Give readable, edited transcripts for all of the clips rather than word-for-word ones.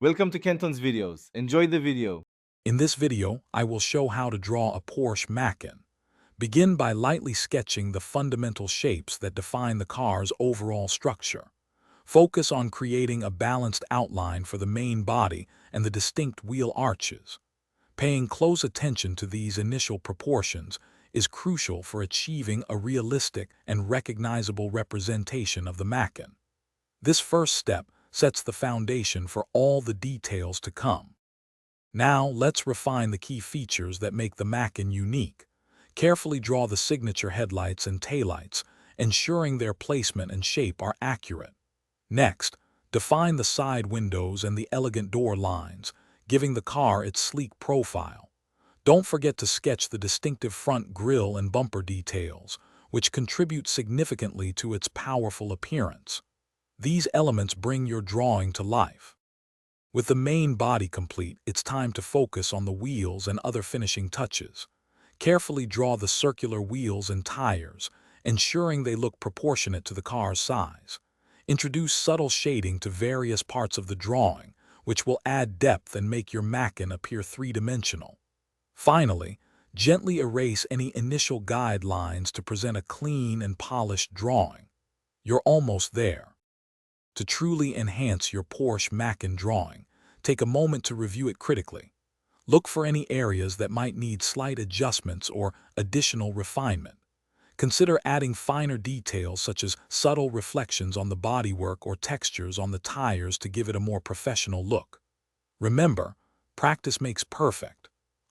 Welcome to Kenton's videos. Enjoy the video. In this video, I will show how to draw a Porsche Macan. Begin by lightly sketching the fundamental shapes that define the car's overall structure. Focus on creating a balanced outline for the main body and the distinct wheel arches. Paying close attention to these initial proportions is crucial for achieving a realistic and recognizable representation of the Macan. This first step sets the foundation for all the details to come. Now, let's refine the key features that make the Macan unique. Carefully draw the signature headlights and taillights, ensuring their placement and shape are accurate. Next, define the side windows and the elegant door lines, giving the car its sleek profile. Don't forget to sketch the distinctive front grille and bumper details, which contribute significantly to its powerful appearance. These elements bring your drawing to life. With the main body complete, it's time to focus on the wheels and other finishing touches. Carefully draw the circular wheels and tires, ensuring they look proportionate to the car's size. Introduce subtle shading to various parts of the drawing, which will add depth and make your Macan appear three-dimensional. Finally, gently erase any initial guidelines to present a clean and polished drawing. You're almost there. To truly enhance your Porsche Macan drawing, take a moment to review it critically. Look for any areas that might need slight adjustments or additional refinement. Consider adding finer details such as subtle reflections on the bodywork or textures on the tires to give it a more professional look. Remember, practice makes perfect.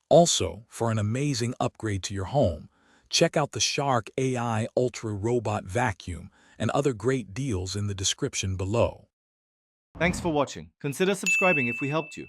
Also, for an amazing upgrade to your home, check out the Shark AI Ultra Robot Vacuum and other great deals in the description below. Thanks for watching. Consider subscribing if we helped you.